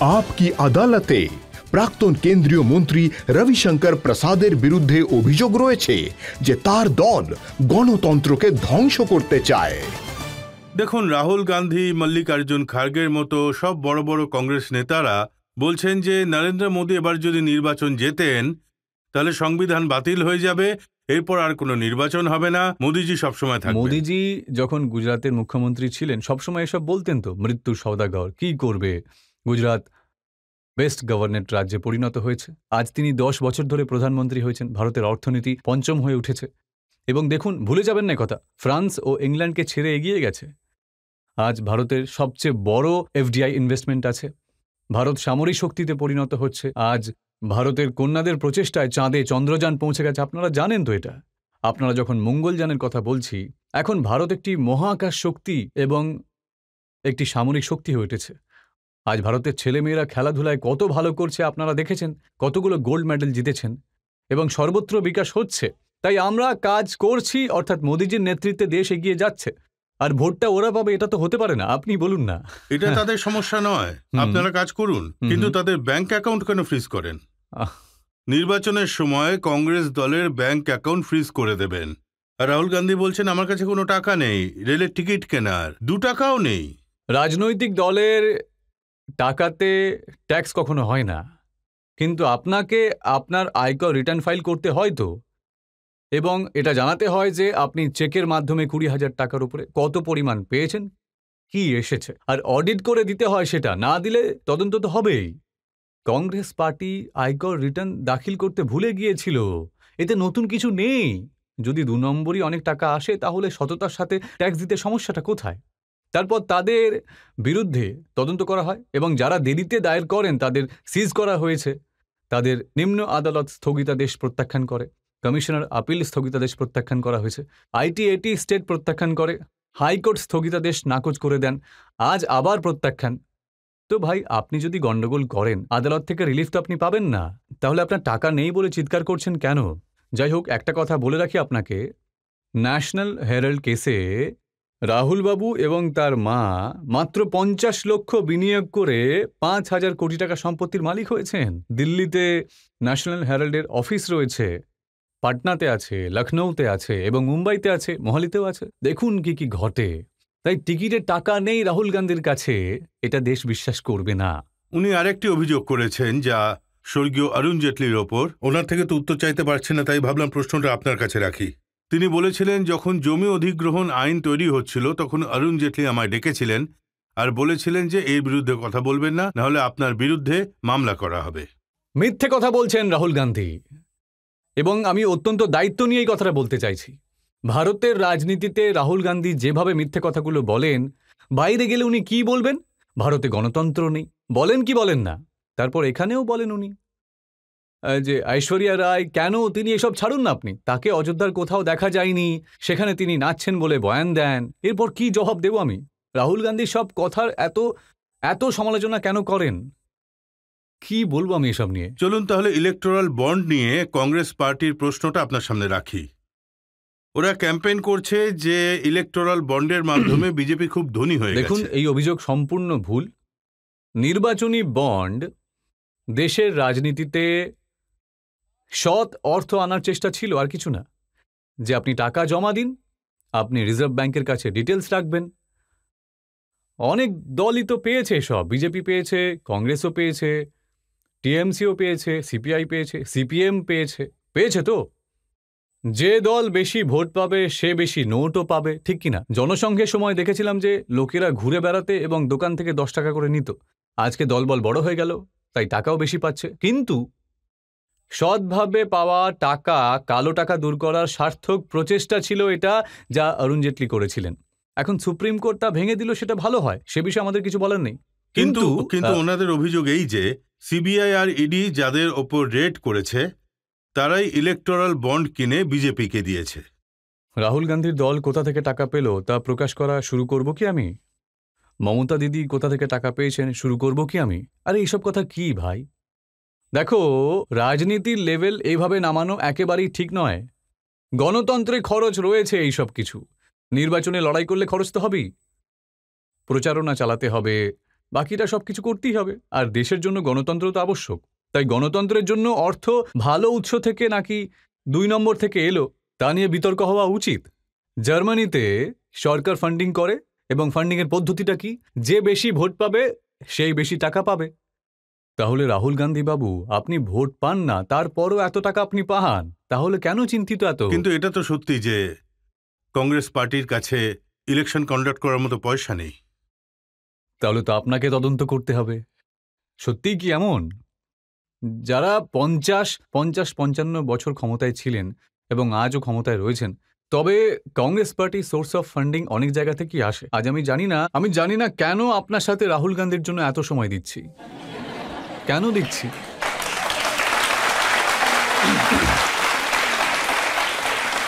Up কি আদালতে প্রাক্তন কেন্দ্রীয় মন্ত্রী রবিশঙ্কর প্রসাদের বিরুদ্ধে অভিযোগ রয়েছে যে তার দল গণতন্ত্রকে ধ্বংস করতে চায়। দেখুন, রাহুল গান্ধী, মল্লিকার্জুন খার্গের মতো সব বড় বড় কংগ্রেস নেতারা বলছেন যে নরেন্দ্র মোদী এবার যদি নির্বাচন জেতেন তাহলে সংবিধান বাতিল হয়ে যাবে, এরপর আর কোনো নির্বাচন হবে না, মোদিজি সবসময় থাকবেন। মোদিজি যখন গুজরাতের মুখ্যমন্ত্রী ছিলেন সবসময় এসব বলতেন তো, মৃত্যু সওদাগর, কি করবে, গুজরাট বেস্ট গভর্নমেন্ট রাজ্যে পরিণত হয়েছে। আজ তিনি 10 বছর ধরে প্রধানমন্ত্রী হয়েছেন, ভারতের অর্থনীতি পঞ্চম হয়ে উঠেছে। এবং দেখুন, ভুলে যাবেন না কথা, ফ্রান্স ও ইংল্যান্ডকে ছেড়ে এগিয়ে গেছে। আজ ভারতের সবচেয়ে বড় এফডিআই ইনভেস্টমেন্ট আছে। ভারত সামরিক শক্তিতে পরিণত হচ্ছে। আজ ভারতের কন্যাদের প্রচেষ্টায় চাঁদে চন্দ্রযান পৌঁছে গেছে, আপনারা জানেন তো এটা। আপনারা যখন মঙ্গলযানের কথা বলছি, এখন ভারত একটি মহাকাশ শক্তি এবং একটি সামরিক শক্তি হয়ে উঠেছে। আজ ভারতের ছেলেমেয়েরা খেলাধুলায় কত ভালো করছে আপনারা দেখেছেন, কতগুলো গোল্ড মেডেল জিতেছেন এবং সর্বত্র বিকাশ হচ্ছে। তাই আমরা কাজ করছি, অর্থাৎ মোদিজির নেতৃত্বে দেশ এগিয়ে যাচ্ছে। আর ভোটটা ওরা পাবে এটা তো হতে পারে না, আপনি বলুন না। এটা তাদের সমস্যা নয়, আপনারা কাজ করুন, কিন্তু তাদের ব্যাংক অ্যাকাউন্ট কেন ফ্রিজ করেন? নির্বাচনের সময় কংগ্রেস দলের ব্যাংক অ্যাকাউন্ট ফ্রিজ করে দেবেন। আর রাহুল গান্ধী বলছেন আমার কাছে কোনো টাকা নেই রেলের টিকিট কেনার, 2 টাকাও নেই। রাজনৈতিক দলের টাকাতে ট্যাক্স কখনো হয় না, কিন্তু আপনাকে আপনার আয়কর রিটার্ন ফাইল করতে হয় তো, এবং এটা জানাতে হয় যে আপনি চেকের মাধ্যমে 20,000 টাকার উপরে কত পরিমাণ পেয়েছেন, কি এসেছে, আর অডিট করে দিতে হয়। সেটা না দিলে তদন্ত তো হবেই। কংগ্রেস পার্টি আয়কর রিটার্ন দাখিল করতে ভুলে গিয়েছিল, এতে নতুন কিছু নেই। যদি 2 নম্বরই অনেক টাকা আসে তাহলে সততার সাথে ট্যাক্স দিতে সমস্যাটা কোথায়? তারপর তাদের বিরুদ্ধে তদন্ত করা হয় এবং যারা দেরিতে দায়ের করেন তাদের সিজ করা হয়েছে। তাদের নিম্ন আদালত স্থগিতাদেশ প্রত্যাখ্যান করে, কমিশনার আপিল স্থগিতাদেশ প্রত্যাখ্যান করা হয়েছে, আইটিএটি স্টেট প্রত্যাখ্যান করে, হাইকোর্ট স্থগিতাদেশ নাকচ করে দেন, আজ আবার প্রত্যাখ্যান। তো ভাই, আপনি যদি গন্ডগোল করেন আদালত থেকে রিলিফ তো আপনি পাবেন না, তাহলে আপনার টাকা নেই বলে চিৎকার করছেন কেন? যাই হোক, একটা কথা বলে রাখি আপনাকে, ন্যাশনাল হেরাল্ড কেসে রাহুল বাবু এবং তার মা মাত্র 50 লক্ষ বিনিয়োগ করে 5,000 কোটি টাকা সম্পত্তির মালিক হয়েছেন। দিল্লিতে ন্যাশনাল হেরাল্ডের অফিস রয়েছে, পাটনাতে আছে, লখনৌতে আছে এবং মুম্বাইতে আছে, মোহালিতেও আছে। দেখুন কি কি ঘটে। তাই টিকিটের টাকা নেই রাহুল গান্ধীর কাছে, এটা দেশ বিশ্বাস করবে না। উনি আরেকটি অভিযোগ করেছেন যা স্বর্গীয় অরুণ জেটলির ওপর। ওনার থেকে তো উত্তর চাইতে পারছেন না, তাই ভাবলাম প্রশ্নটা আপনার কাছে রাখি। তিনি বলেছিলেন যখন জমি অধিগ্রহণ আইন তৈরি হচ্ছিল তখন অরুণ জেটলি আমায় ডেকেছিলেন আর বলেছিলেন যে এর বিরুদ্ধে কথা বলবেন না, নাহলে আপনার বিরুদ্ধে মামলা করা হবে। মিথ্যে কথা বলছেন রাহুল গান্ধী, এবং আমি অত্যন্ত দায়িত্ব নিয়ে এই কথাটা বলতে চাইছি। ভারতের রাজনীতিতে রাহুল গান্ধী যেভাবে মিথ্যে কথাগুলো বলেন, বাইরে গেলে উনি কি বলবেন? ভারতে গণতন্ত্র নেই, বলেন কি বলেন না? তারপর এখানেও বলেন উনি যে ঐশ্বরিয়া রায়, কেন তিনি এসব ছাড়ুন না আপনি, তাকে অযোধ্যার কোথাও দেখা যায়নি, সেখানে তিনি নাচছেন বলে বয়ান দেন। এরপর কি জবাব দেব আমি? রাহুল গান্ধী সব কথার এত এত সমালোচনা কেন করেন? কি বলবো আমি এসব নিয়ে? চলুন তাহলে ইলেকটোরাল বন্ড নিয়ে কংগ্রেস পার্টির প্রশ্নটা আপনার সামনে রাখি। ওরা ক্যাম্পেইন করছে যে ইলেকটোরাল বন্ডের মাধ্যমে বিজেপি খুব ধনী হয়ে গেছে। দেখুন, এই অভিযোগ সম্পূর্ণ ভুল। নির্বাচনী বন্ড দেশের রাজনীতিতে সৎ অর্থ আনার চেষ্টা ছিল, আর কিছু না। যে আপনি টাকা জমা দিন, আপনি রিজার্ভ ব্যাংকের কাছে ডিটেলস রাখবেন। অনেক দলই তো পেয়েছে সব, বিজেপি পেয়েছে, কংগ্রেসও পেয়েছে, টিএমসিও পেয়েছে, সিপিআই পেয়েছে, সিপিএম পেয়েছে, পেয়েছে তো। যে দল বেশি ভোট পাবে সে বেশি নোটও পাবে, ঠিক কিনা? জনসংঘের সময় দেখেছিলাম যে লোকেরা ঘুরে বেড়াতে এবং দোকান থেকে 10 টাকা করে নিত। আজকে দলবল বড় হয়ে গেল, তাই টাকাও বেশি পাচ্ছে। কিন্তু সৎভাবে পাওয়া টাকা, কালো টাকা দূর করার সার্থক প্রচেষ্টা ছিল এটা, যা অরুণ জেটলি করেছিলেন। এখন সুপ্রিম কোর্ট তা ভেঙে দিল, সেটা ভালো হয়, সে বিষয়ে আমাদের কিছু বলার নেই। কিন্তু ওনাদের অভিযোগ এই যে সিবিআই আর ইডি যাদের ওপর রেড করেছে তারাই ইলেকটোরাল বন্ড কিনে বিজেপিকে দিয়েছে। রাহুল গান্ধীর দল কোথা থেকে টাকা পেল তা প্রকাশ করা শুরু করব কি আমি? মমতা দিদি কোথা থেকে টাকা পেয়েছেন শুরু করব কি আমি? আরে এইসব কথা কি ভাই? দেখো, রাজনীতির লেভেল এইভাবে নামানো একেবারেই ঠিক নয়। গণতন্ত্রে খরচ রয়েছে এই সব কিছু। নির্বাচনে লড়াই করলে খরচ তো হবেই, প্রচারণা চালাতে হবে, বাকিটা সবকিছু করতেই হবে। আর দেশের জন্য গণতন্ত্র তো আবশ্যক। তাই গণতন্ত্রের জন্য অর্থ ভালো উৎস থেকে নাকি 2 নম্বর থেকে এলো তা নিয়ে বিতর্ক হওয়া উচিত। জার্মানিতে সরকার ফান্ডিং করে এবং ফান্ডিংয়ের পদ্ধতিটা কি, যে বেশি ভোট পাবে সেই বেশি টাকা পাবে। তাহলে রাহুল গান্ধী বাবু, আপনি ভোট পান না, তারপরও এত টাকা আপনি পান, তাহলে কেন চিন্তিত এত? কিন্তু এটা তো সত্যি যে কংগ্রেস পার্টির কাছে ইলেকশন কন্ডাক্ট করার মতো পয়সা নেই। তাহলে তো আপনাকে তদন্ত করতে হবে। সত্যিই কি এমন? যারা 50-55 বছর ক্ষমতায় ছিলেন এবং আজও ক্ষমতায় রয়েছেন, তবে Congress party source of funding অনেক জায়গা থেকেই আসে। আজ আমি জানি না কেন আপনার সাথে রাহুল গান্ধীর জন্য এত সময় দিচ্ছি, কেন দিচ্ছি।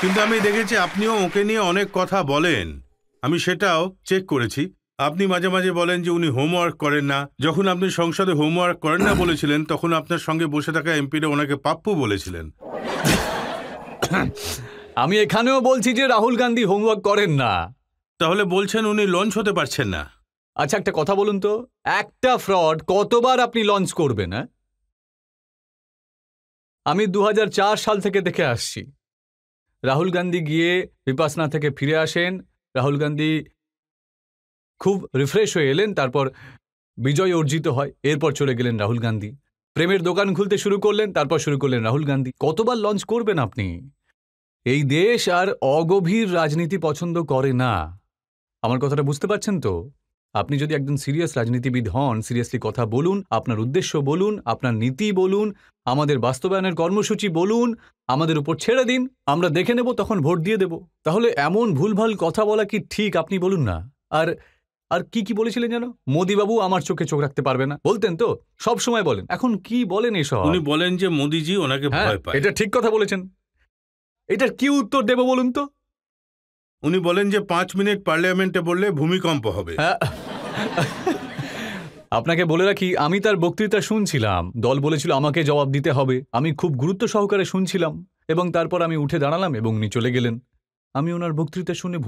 কিন্তু আমি দেখেছি আপনিও ওকে নিয়ে অনেক কথা বলেন, আমি সেটাও চেক করেছি। আপনি মাঝে মাঝে বলেন যে উনি হোমওয়ার্ক করেন না। যখন আপনি সংসদে হোমওয়ার্ক করেন না বলেছিলেন, তখন আপনার সঙ্গে বসে থাকা এমপিরা ওনাকে পাপ্পু বলেছিলেন। আমি এখানেও বলছি যে রাহুল গান্ধী হোমওয়ার্ক করেন না। তাহলে বলছেন উনি লঞ্চ হতে পারছেন না। আচ্ছা, একটা কথা বলুন তো, একটা ফ্রড কতবার আপনি লঞ্চ করবেন? আমি 2004 সাল থেকে দেখে আসছি। রাহুল গান্ধী গিয়ে বিপাসনা থেকে ফিরে আসেন, রাহুল গান্ধী খুব রিফ্রেশ হয়ে এলেন, তারপর বিজয় অর্জিত হয়, এরপর চলে গেলেন রাহুল গান্ধী। প্রেমের দোকান খুলতে শুরু করলেন, তারপর শুরু করলেন রাহুল গান্ধী। কতবার লঞ্চ করবেন আপনি? এই দেশ আর অগভীর রাজনীতি পছন্দ করে না। আমার কথাটা বুঝতে পারছেন তো? আপনি যদি একজন সিরিয়াস রাজনীতিবিদ হন, সিরিয়াসলি কথা বলুন, আপনার উদ্দেশ্য বলুন, আপনার নীতি বলুন, আমাদের বাস্তবায়নের কর্মসূচি বলুন, আমাদের উপর ছেড়ে দিন, আমরা দেখে নেব, তখন ভোট দিয়ে দেব। তাহলে এমন ভুলভাল কথা বলা কি ঠিক? আপনি বলুন না। আর কি বলেছিলেন যেন? মোদিবাবু আমার চোখে চোখ রাখতে পারবে না, বলতেন তো, সব সময় বলেন। এখন কি বলেন এসব? উনি বলেন যে মোদিজি ওনাকে ভয় পায়। এটা ঠিক কথা বলেছেন। এটার কি উত্তর দেব বলুন তো? উনি বলেন যে 5 মিনিট পার্লামেন্টে বললে ভূমিকম্প হবে। আপনাকে বলে রাখি, আমি তার বক্তৃতা শুনছিলাম। দল বলেছিল আমাকে জবাব দিতে হবে, আমি খুব গুরুত্ব সহকারে শুনছিলাম, এবং তারপর আমি উঠে দাঁড়ালাম এবং উনি চলে গেলেন। আমি ওনার বক্তৃতা শুনে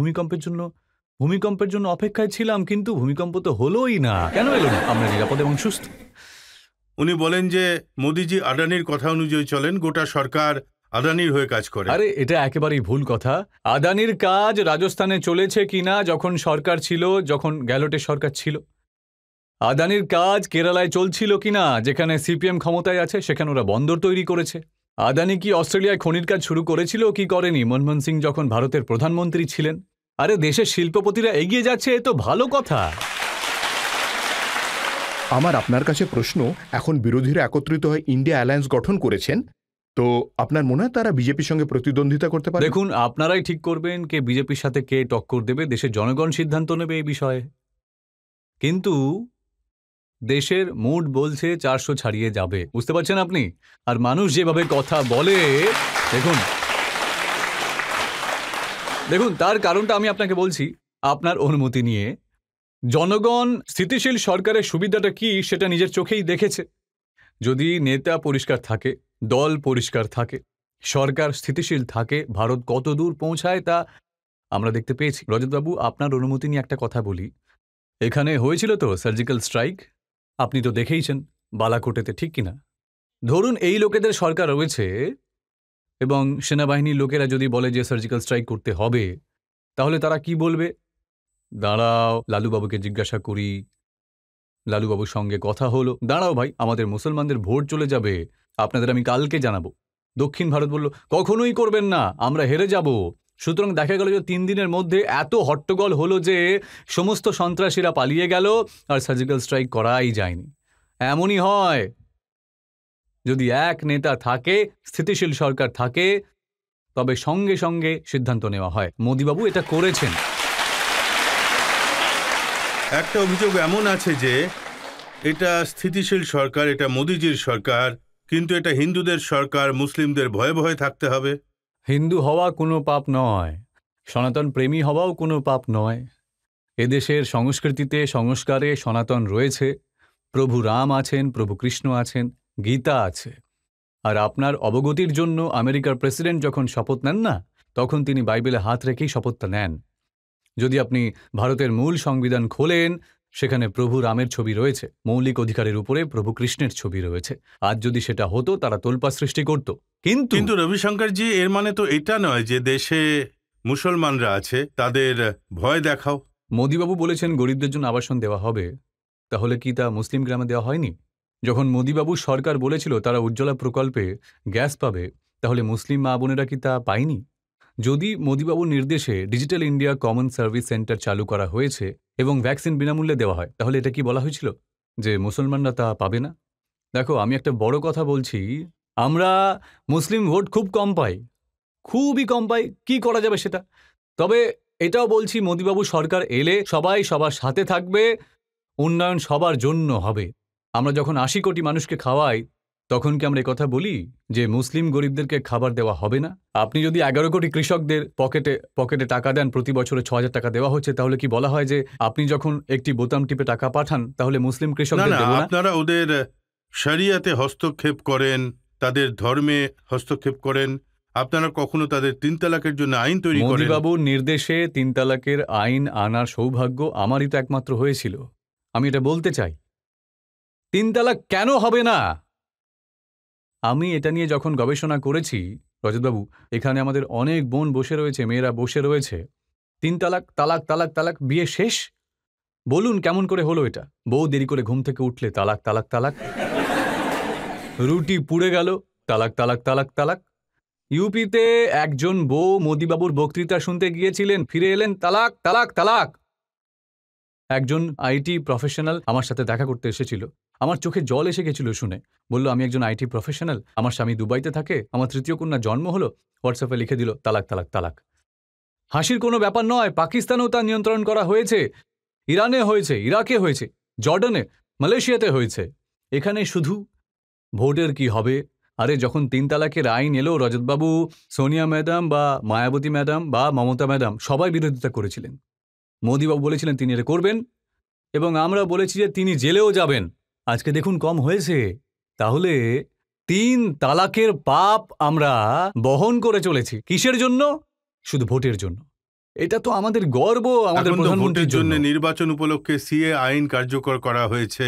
ভূমিকম্পের জন্য অপেক্ষায় ছিলাম, কিন্তু ভূমিকম্প তো হলোই না। কেন এলো না? আমরা নিরাপদ এবং সুস্থ। উনি বলেন যে মোদিজি আদানির কথা অনুযায়ী চলেন, গোটা সরকার আদানির হয়ে কাজ করে। আরে এটা একেবারেই ভুল কথা। আদানির কাজ রাজস্থানে চলেছে কিনা যখন সরকার ছিল, যখন গ্যালোটের সরকার ছিল? আদানির কাজ কেরালায় চলছিল কিনা, যেখানে সিপিএম ক্ষমতায় আছে, সেখানে ওরা বন্দর তৈরি করেছে। আদানি কি অস্ট্রেলিয়ায় খনির কাজ শুরু করেছিল কি করেনি মনমোহন সিং যখন ভারতের প্রধানমন্ত্রী ছিলেন? আরে দেশের শিল্পপতিরা এগিয়ে যাচ্ছে, এ তো ভালো কথা। আমার আপনার কাছে প্রশ্ন, এখন বিরোধীরা একত্রিত হয়ে ইন্ডিয়া অ্যালায়েন্স গঠন করেছেন, তো আপনার মনে হয় তারা বিজেপির সঙ্গে প্রতিদ্বন্দ্বিতা করতে পারে? দেখুন, আপনারাই ঠিক করবেন কে বিজেপির সাথে কে টক্কর দেবে। দেশের জনগণ সিদ্ধান্ত নেবে এই বিষয়ে। কিন্তু দেশের মুড বলছে 400 ছাড়িয়ে যাবে, বুঝতে পারছেন আপনি? আর মানুষ যেভাবে কথা বলে, দেখুন তার কারণটা আমি আপনাকে বলছি আপনার অনুমতি নিয়ে। জনগণ স্থিতিশীল সরকারের সুবিধাটা কি সেটা নিজের চোখেই দেখেছে। যদি নেতা পরিষ্কার থাকে, দল পরিষ্কার থাকে, সরকার স্থিতিশীল থাকে, ভারত কত দূর পৌঁছায় তা আমরা দেখতে পেয়েছি। রজতবাবু, আপনার অনুমতি নিয়ে একটা কথা বলি। এখানে হয়েছিল তো সার্জিক্যাল স্ট্রাইক, আপনি তো দেখেইছেন বালাকোটেতে, ঠিক কিনা? ধরুন এই লোকেদের সরকার রয়েছে এবং সেনাবাহিনীর লোকেরা যদি বলে যে সার্জিক্যাল স্ট্রাইক করতে হবে, তাহলে তারা কি বলবে? দাঁড়াও, লালুবাবুকে জিজ্ঞাসা করি। লালুবাবুর সঙ্গে কথা হলো, দাঁড়াও ভাই, আমাদের মুসলমানদের ভোট চলে যাবে, আপনাদের আমি কালকে জানাবো। দক্ষিণ ভারত বলল কখনোই করবেন না, আমরা হেরে যাব। সুতরাং দেখা গেল যে 3 দিনের মধ্যে এত হট্টগোল হলো যে সমস্ত সন্ত্রাসীরা পালিয়ে গেল, আর সার্জিক্যাল স্ট্রাইক করাই যায়নি। এমনই হয় যদি এক নেতা থাকে, স্থিতিশীল সরকার থাকে, তবে সঙ্গে সঙ্গে সিদ্ধান্ত নেওয়া হয়। মোদিবাবু এটা করেছেন। একটা অভিযোগ এমন আছে যে এটা স্থিতিশীল সরকার, এটা মোদিজির সরকার, কিন্তু এটা হিন্দুদের সরকার, মুসলিমদের ভয়ে ভয়ে থাকতে হবে। হিন্দু হওয়া কোনো পাপ নয়, সনাতন প্রেমী হওয়াও কোনো পাপ নয়। এদেশের সংস্কৃতিতে, সংস্কারে সনাতন রয়েছে। প্রভু রাম আছেন, প্রভু কৃষ্ণ আছেন, গীতা আছে। আর আপনার অবগতির জন্য আমেরিকার প্রেসিডেন্ট যখন শপথ নেন না, তখন তিনি বাইবেলে হাত রেখেই শপথটা নেন। যদি আপনি ভারতের মূল সংবিধান খোলেন, সেখানে প্রভু রামের ছবি রয়েছে, মৌলিক অধিকারের উপরে প্রভু কৃষ্ণের ছবি রয়েছে। আজ যদি সেটা হতো তারা তোলপাড় সৃষ্টি করত। কিন্তু রবিশঙ্করজি, এর মানে তো এটা নয় যে দেশে মুসলমানরা আছে তাদের ভয় দেখাও। মোদিবাবু বলেছেন গরিবদের জন্য আবাসন দেওয়া হবে, তাহলে কি তা মুসলিম গ্রামে দেওয়া হয়নি? যখন মোদিবাবু সরকার বলেছিল তারা উজ্জ্বলা প্রকল্পে গ্যাস পাবে, তাহলে মুসলিম মা বোনেরা কি তা পায়নি? যদি মোদিবাবুর নির্দেশে digital India common service centre চালু করা হয়েছে এবং ভ্যাকসিন বিনামূল্যে দেওয়া হয়, তাহলে এটা কি বলা হয়েছিল যে মুসলমানরা তা পাবে না? দেখো, আমি একটা বড় কথা বলছি, আমরা মুসলিম ভোট খুব কম পাই, খুবই কম পাই। কি করা যাবে সেটা? তবে এটাও বলছি, মোদিবাবু সরকার এলে সবাই সবার সাথে থাকবে, উন্নয়ন সবার জন্য হবে। আমরা যখন ৮০ কোটি মানুষকে খাওয়াই, তখন কি আমরা কথা বলি যে মুসলিম গরিবদেরকে খাবার দেওয়া হবে না? আপনি যদি ১১ কোটি কৃষকদের পকেটে টাকা দেন, প্রতি বছরে ৬,০০০ টাকা দেওয়া হচ্ছে, তাহলে কি বলা হয় যে আপনি যখন একটি বোতাম টিপে টাকা পাঠান তাহলে মুসলিম কৃষকদের দেব না? আপনারা ওদের শরিয়াতে হস্তক্ষেপ করেন, তাদের ধর্মে হস্তক্ষেপ করেন, আপনারা কখনো তাদের ৩ তালাকের জন্য আইন তৈরি করেন। মোদিবাবুর নির্দেশে ৩ তালাকের আইন আনার সৌভাগ্য আমারই তো একমাত্র হয়েছিল। আমি এটা বলতে চাই, ৩ তালাক কেন হবে না? আমি এটা নিয়ে যখন গবেষণা করেছি, রজতবাবু, এখানে আমাদের অনেক বোন বসে রয়েছে, মেয়েরা বসে রয়েছে, ৩ তালাক, তালাক, তালাক, তালাক, বিয়ে শেষ। বলুন কেমন করে হলো এটা? বউ দেরি করে ঘুম থেকে উঠলে তালাক, তালাক, তালাক। রুটি পুড়ে গেল, তালাক, তালাক, তালাক, তালাক। ইউপিতে একজন বউ মোদিবাবুর বক্তৃতা শুনতে গিয়েছিলেন, ফিরে এলেন, তালাক, তালাক, তালাক। একজন আইটি প্রফেশনাল আমার সাথে দেখা করতে এসেছিল, আমার চোখে জল এসে গেছিল শুনে। বলল, আমি একজন আইটি প্রফেশনাল, আমার স্বামী দুবাইতে থাকে, আমার ৩য় কন্যা জন্ম হলো। হোয়াটসঅ্যাপে লিখে দিল, তালাক, তালাক, তালাক। হাসির কোনো ব্যাপার নয়, পাকিস্তানেও তা নিয়ন্ত্রণ করা হয়েছে, ইরানে হয়েছে, ইরাকে হয়েছে, জর্ডানে, মালয়েশিয়াতে হয়েছে। এখানে শুধু ভোটের কি হবে? আরে যখন ৩ তালাকের আইন এলো, রজতবাবু, সোনিয়া ম্যাডাম বা মায়াবতী ম্যাডাম বা মমতা ম্যাডাম সবাই বিরোধিতা করেছিলেন। মোদিবাবু বলেছিলেন তিনি এটা করবেন, এবং আমরা বলেছি যে তিনি জেলেও যাবেন। আজকে দেখুন কম হয়েছে। তাহলে ৩ তালাকের পাপ আমরা বহন করে চলেছি কিসের জন্য? শুধু ভোটের জন্য। এটা তো আমাদের গর্ব, আমাদের প্রধানমন্ত্রীর জন্য। নির্বাচন উপলক্ষে সিএ আইন কার্যকর করা হয়েছে।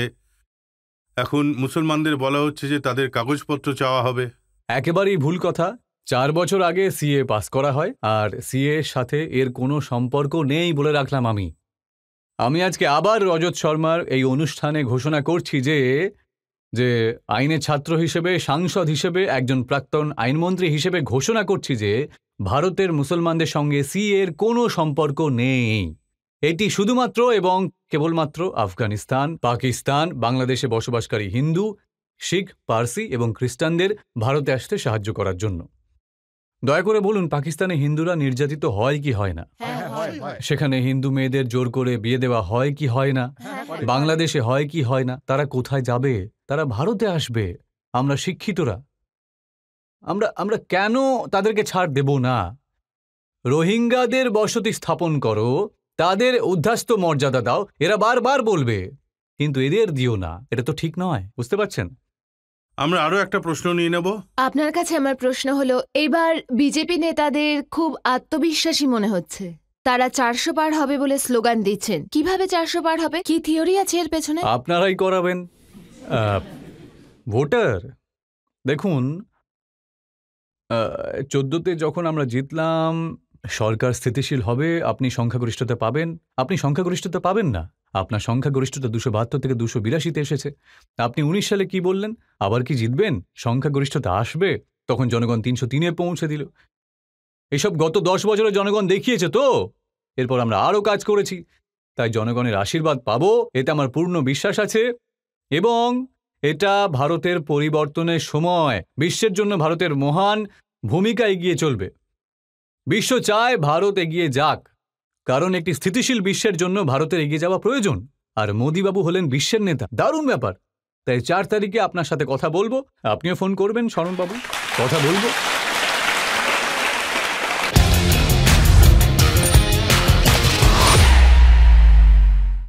এখন মুসলমানদের বলা হচ্ছে যে তাদের কাগজপত্র চাওয়া হবে। একেবারেই ভুল কথা। ৪ বছর আগে সিএ পাস করা হয়, আর সিএ এর সাথে এর কোনো সম্পর্ক নেই বলে রাখলাম আমি আজকে আবার রজত শর্মার এই অনুষ্ঠানে ঘোষণা করছি যে আইনের ছাত্র হিসেবে, সাংসদ হিসেবে, একজন প্রাক্তন আইনমন্ত্রী হিসেবে ঘোষণা করছি যে ভারতের মুসলমানদের সঙ্গে সিএ এর কোনো সম্পর্ক নেই। এটি শুধুমাত্র এবং কেবলমাত্র আফগানিস্তান, পাকিস্তান, বাংলাদেশে বসবাসকারী হিন্দু, শিখ, পার্সি এবং খ্রিস্টানদের ভারতে আসতে সাহায্য করার জন্য। দয়া করে বলুন, পাকিস্তানে হিন্দুরা নির্যাতিত হয় কি হয় না? সেখানে হিন্দু মেয়েদের জোর করে বিয়ে দেওয়া হয় কি হয় না? বাংলাদেশে হয় কি হয় না? তারা কোথায় যাবে? তারা ভারতে আসবে। আমরা শিক্ষিতরা, আমরা কেন তাদেরকে ছাড় দেব না? রোহিঙ্গাদের বসতি স্থাপন করো, তাদের উদ্ধাস্ত মর্যাদা দাও, এরা বারবার বলবে, কিন্তু এদের দিও না। এটা তো ঠিক নয়, বুঝতে পারছেন? আমরা আরো একটা প্রশ্ন নিয়ে নেব। আপনার কাছে আমার প্রশ্ন হলো, এবার বিজেপি নেতাদের খুব আত্মবিশ্বাসী মনে হচ্ছে। তারা ৪০০ পার হবে বলে স্লোগান দিচ্ছেন। কিভাবে ৪০০ পার হবে? কি থিওরি আছে এর পেছনে? আপনারাই করাবেন ভোটার। দেখুন, ১৪তে যখন আমরা জিতলাম, সরকার স্থিতিশীল হবে, আপনি সংখ্যাগরিষ্ঠতা পাবেন। আপনি সংখ্যাগরিষ্ঠতা পাবেন না, আপনার সংখ্যাগরিষ্ঠতা ২৭২ থেকে ২৮২তে এসেছে। আপনি ১৯ সালে কি বললেন? আবার কি জিতবেন? সংখ্যাগরিষ্ঠতা আসবে। তখন জনগণ ৩০৩-এ পৌঁছে দিল। এসব গত ১০ বছরে জনগণ দেখিয়েছে তো। এরপর আমরা আরও কাজ করেছি, তাই জনগণের আশীর্বাদ পাবো, এতে আমার পূর্ণ বিশ্বাস আছে। এবং এটা ভারতের পরিবর্তনের সময়, বিশ্বের জন্য ভারতের মহান ভূমিকা এগিয়ে চলবে। বিশ্ব চায় ভারত এগিয়ে যাক, কারণ একটি স্থিতিশীল বিশ্বের জন্য ভারতের এগিয়ে যাওয়া প্রয়োজন। আর মোদিবাবু হলেন বিশ্বের নেতা, দারুণ ব্যাপার। তাই ৪ তারিখে আপনার সাথে কথা বলবো, আপনিও ফোন করবেন শরণবাবু, কথা বলবো।